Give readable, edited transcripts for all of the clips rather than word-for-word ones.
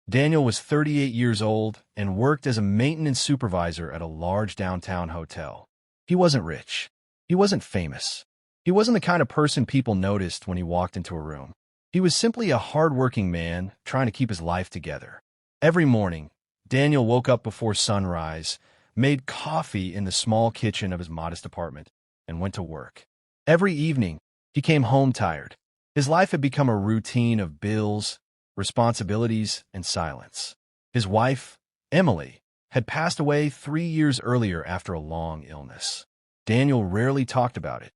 Daniel was 38 years old and worked as a maintenance supervisor at a large downtown hotel. He wasn't rich. He wasn't famous. He wasn't the kind of person people noticed when he walked into a room. He was simply a hard-working man trying to keep his life together. Every morning, Daniel woke up before sunrise, made coffee in the small kitchen of his modest apartment, and went to work. Every evening, he came home tired. His life had become a routine of bills, responsibilities, and silence. His wife, Emily, had passed away 3 years earlier after a long illness. Daniel rarely talked about it.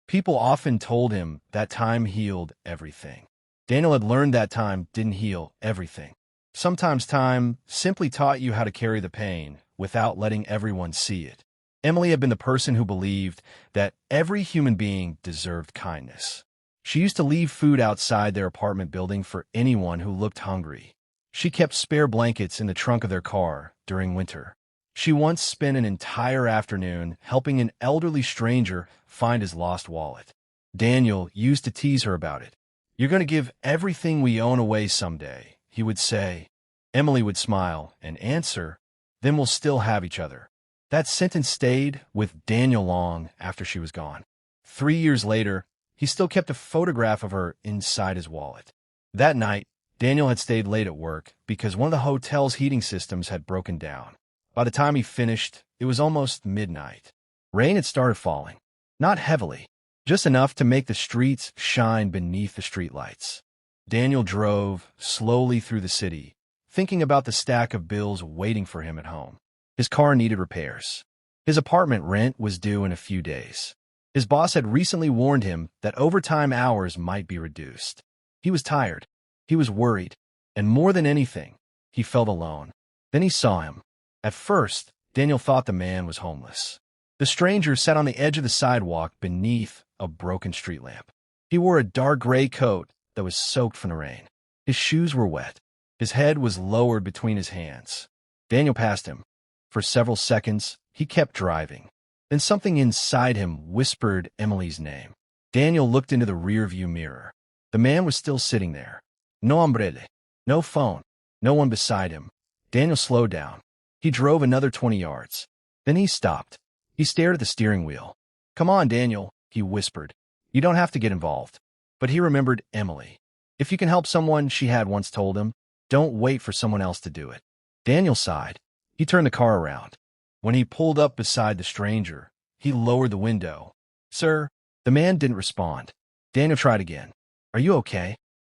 People often told him that time healed everything. Daniel had learned that time didn't heal everything. Sometimes time simply taught you how to carry the pain without letting everyone see it. Emily had been the person who believed that every human being deserved kindness. She used to leave food outside their apartment building for anyone who looked hungry. She kept spare blankets in the trunk of their car during winter. She once spent an entire afternoon helping an elderly stranger find his lost wallet. Daniel used to tease her about it. "You're going to give everything we own away someday," he would say. Emily would smile and answer, "Then we'll still have each other." That sentence stayed with Daniel long after she was gone. 3 years later, he still kept a photograph of her inside his wallet. That night, Daniel had stayed late at work because one of the hotel's heating systems had broken down. By the time he finished, it was almost midnight. Rain had started falling. Not heavily, just enough to make the streets shine beneath the streetlights. Daniel drove slowly through the city, thinking about the stack of bills waiting for him at home. His car needed repairs. His apartment rent was due in a few days. His boss had recently warned him that overtime hours might be reduced. He was tired. He was worried. And more than anything, he felt alone. Then he saw him. At first, Daniel thought the man was homeless. The stranger sat on the edge of the sidewalk beneath a broken street lamp. He wore a dark gray coat that was soaked from the rain. His shoes were wet. His head was lowered between his hands. Daniel passed him. For several seconds, he kept driving. Then something inside him whispered Emily's name. Daniel looked into the rearview mirror. The man was still sitting there. No umbrella, no phone, no one beside him. Daniel slowed down. He drove another 20 yards. Then he stopped. He stared at the steering wheel. "Come on, Daniel," he whispered. "You don't have to get involved." But he remembered Emily. If you can help someone, she had once told him, don't wait for someone else to do it. Daniel sighed. He turned the car around. When he pulled up beside the stranger, he lowered the window. "Sir?" The man didn't respond. Daniel tried again. "Are you okay?"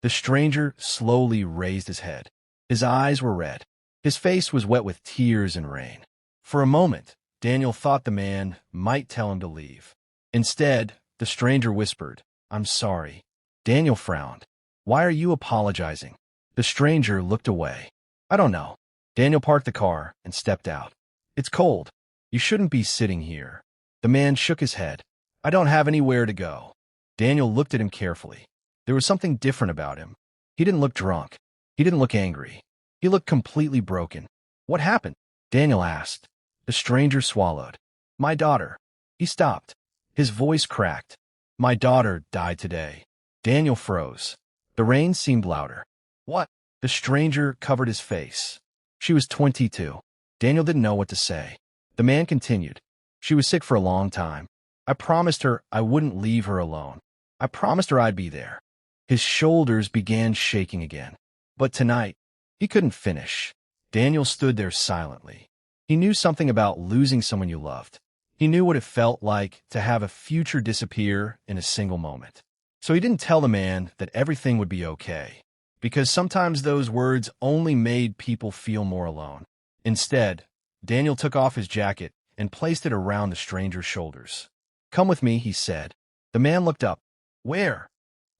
The stranger slowly raised his head. His eyes were red. His face was wet with tears and rain. For a moment, Daniel thought the man might tell him to leave. Instead, the stranger whispered, "I'm sorry." Daniel frowned. "Why are you apologizing?" The stranger looked away. "I don't know." Daniel parked the car and stepped out. "It's cold. You shouldn't be sitting here." The man shook his head. "I don't have anywhere to go." Daniel looked at him carefully. There was something different about him. He didn't look drunk. He didn't look angry. He looked completely broken. "What happened?" Daniel asked. The stranger swallowed. "My daughter." He stopped. His voice cracked. "My daughter died today." Daniel froze. The rain seemed louder. "What?" The stranger covered his face. "She was 22. Daniel didn't know what to say. The man continued. "She was sick for a long time. I promised her I wouldn't leave her alone. I promised her I'd be there." His shoulders began shaking again. But tonight, he couldn't finish. Daniel stood there silently. He knew something about losing someone you loved. He knew what it felt like to have a future disappear in a single moment. So he didn't tell the man that everything would be okay, because sometimes those words only made people feel more alone. Instead, Daniel took off his jacket and placed it around the stranger's shoulders. "Come with me," he said. The man looked up. "Where?"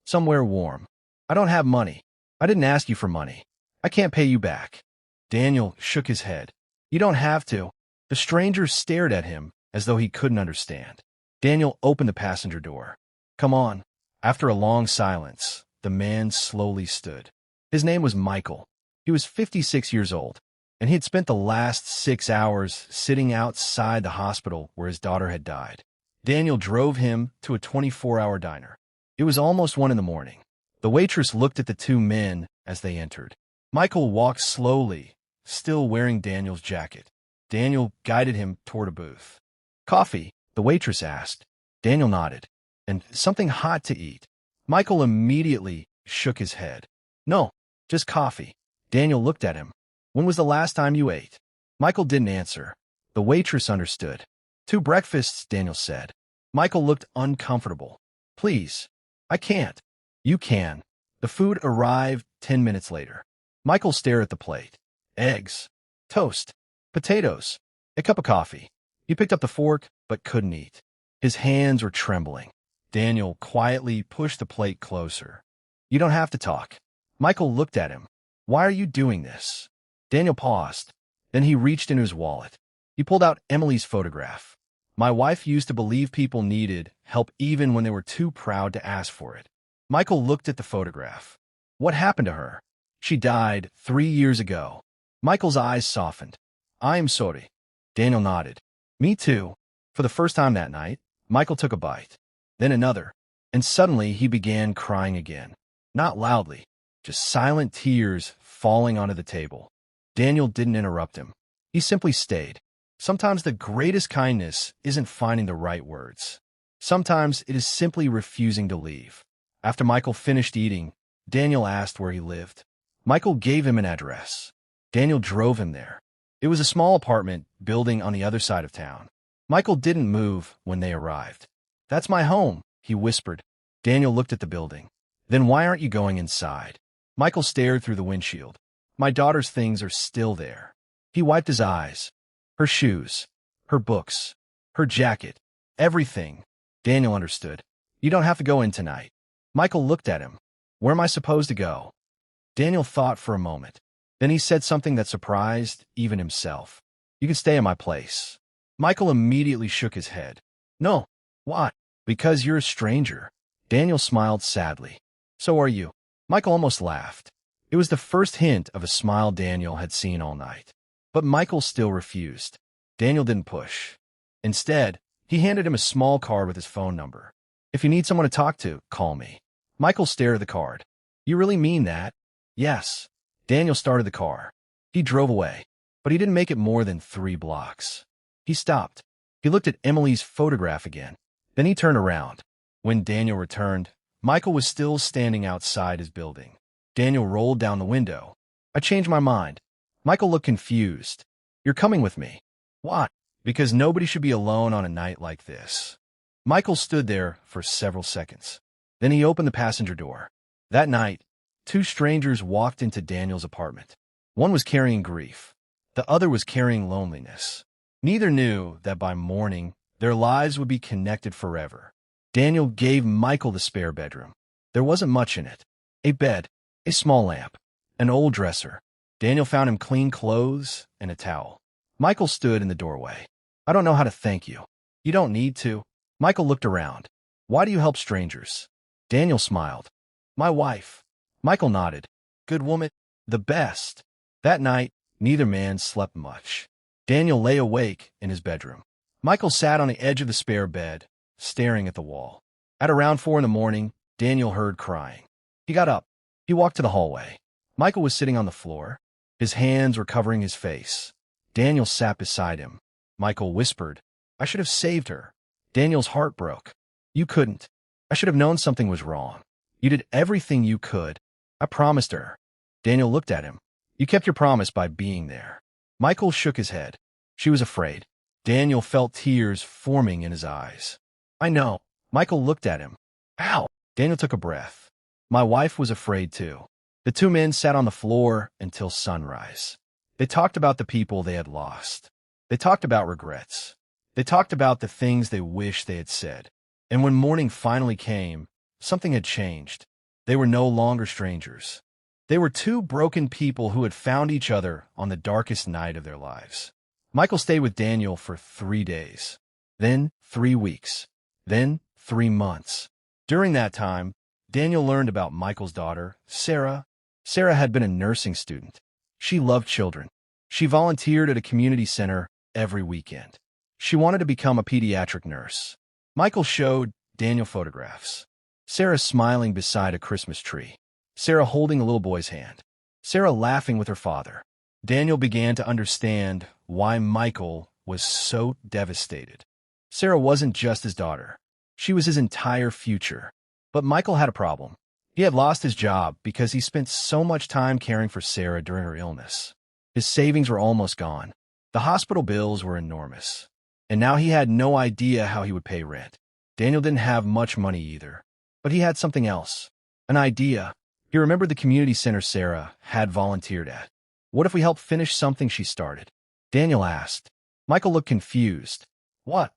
"Somewhere warm." "I don't have money." "I didn't ask you for money. I can't pay you back." Daniel shook his head. "You don't have to." The stranger stared at him as though he couldn't understand. Daniel opened the passenger door. "Come on." After a long silence, the man slowly stood. His name was Michael. He was 56 years old, and he had spent the last 6 hours sitting outside the hospital where his daughter had died. Daniel drove him to a 24-hour diner. It was almost 1 in the morning. The waitress looked at the two men as they entered. Michael walked slowly, still wearing Daniel's jacket. Daniel guided him toward a booth. "Coffee?" the waitress asked. Daniel nodded. "And something hot to eat?" Michael immediately shook his head. "No, just coffee." Daniel looked at him. "When was the last time you ate?" Michael didn't answer. The waitress understood. "2 breakfasts," Daniel said. Michael looked uncomfortable. "Please, I can't." "You can." The food arrived 10 minutes later. Michael stared at the plate. Eggs, toast, potatoes, a cup of coffee. He picked up the fork, but couldn't eat. His hands were trembling. Daniel quietly pushed the plate closer. "You don't have to talk." Michael looked at him. "Why are you doing this?" Daniel paused. Then he reached into his wallet. He pulled out Emily's photograph. "My wife used to believe people needed help even when they were too proud to ask for it." Michael looked at the photograph. "What happened to her?" "She died 3 years ago." Michael's eyes softened. "I am sorry." Daniel nodded. "Me too." For the first time that night, Michael took a bite, then another, and suddenly he began crying again. Not loudly, just silent tears falling onto the table. Daniel didn't interrupt him. He simply stayed. Sometimes the greatest kindness isn't finding the right words. Sometimes it is simply refusing to leave. After Michael finished eating, Daniel asked where he lived. Michael gave him an address. Daniel drove him there. It was a small apartment building on the other side of town. Michael didn't move when they arrived. "That's my home," he whispered. Daniel looked at the building. "Then why aren't you going inside?" Michael stared through the windshield. "My daughter's things are still there." He wiped his eyes. Her shoes, her books, her jacket, everything. Daniel understood. "You don't have to go in tonight." Michael looked at him. "Where am I supposed to go?" Daniel thought for a moment. Then he said something that surprised even himself. "You can stay at my place." Michael immediately shook his head. "No." "Why?" "Because you're a stranger." Daniel smiled sadly. "So are you." Michael almost laughed. It was the first hint of a smile Daniel had seen all night. But Michael still refused. Daniel didn't push. Instead, he handed him a small card with his phone number. "If you need someone to talk to, call me." Michael stared at the card. "You really mean that?" "Yes." Daniel started the car. He drove away, but he didn't make it more than 3 blocks. He stopped. He looked at Emily's photograph again. Then he turned around. When Daniel returned, Michael was still standing outside his building. Daniel rolled down the window. "I changed my mind." Michael looked confused. "You're coming with me." "Why?" "Because nobody should be alone on a night like this." Michael stood there for several seconds. Then he opened the passenger door. That night, 2 strangers walked into Daniel's apartment. One was carrying grief. The other was carrying loneliness. Neither knew that by morning, their lives would be connected forever. Daniel gave Michael the spare bedroom. There wasn't much in it. A bed, a small lamp, an old dresser. Daniel found him clean clothes and a towel. Michael stood in the doorway. "I don't know how to thank you." "You don't need to." Michael looked around. "Why do you help strangers?" Daniel smiled. "My wife." Michael nodded. "Good woman." "The best." That night, neither man slept much. Daniel lay awake in his bedroom. Michael sat on the edge of the spare bed, staring at the wall. At around 4 in the morning, Daniel heard crying. He got up. He walked to the hallway. Michael was sitting on the floor. His hands were covering his face. Daniel sat beside him. Michael whispered, "I should have saved her." Daniel's heart broke. "You couldn't. I should have known something was wrong. You did everything you could. I promised her." Daniel looked at him. "You kept your promise by being there." Michael shook his head. She was afraid. Daniel felt tears forming in his eyes. "I know." Michael looked at him. "How?" Daniel took a breath. "My wife was afraid too." The 2 men sat on the floor until sunrise. They talked about the people they had lost. They talked about regrets. They talked about the things they wished they had said. And when morning finally came, something had changed. They were no longer strangers. They were 2 broken people who had found each other on the darkest night of their lives. Michael stayed with Daniel for 3 days, then 3 weeks, then 3 months. During that time, Daniel learned about Michael's daughter, Sarah. Sarah had been a nursing student. She loved children. She volunteered at a community center every weekend. She wanted to become a pediatric nurse. Michael showed Daniel photographs. Sarah smiling beside a Christmas tree. Sarah holding a little boy's hand. Sarah laughing with her father. Daniel began to understand why Michael was so devastated. Sarah wasn't just his daughter. She was his entire future. But Michael had a problem. He had lost his job because he spent so much time caring for Sarah during her illness. His savings were almost gone. The hospital bills were enormous. And now he had no idea how he would pay rent. Daniel didn't have much money either. But he had something else. An idea. He remembered the community center Sarah had volunteered at. What if we helped finish something she started? Daniel asked. Michael looked confused. What?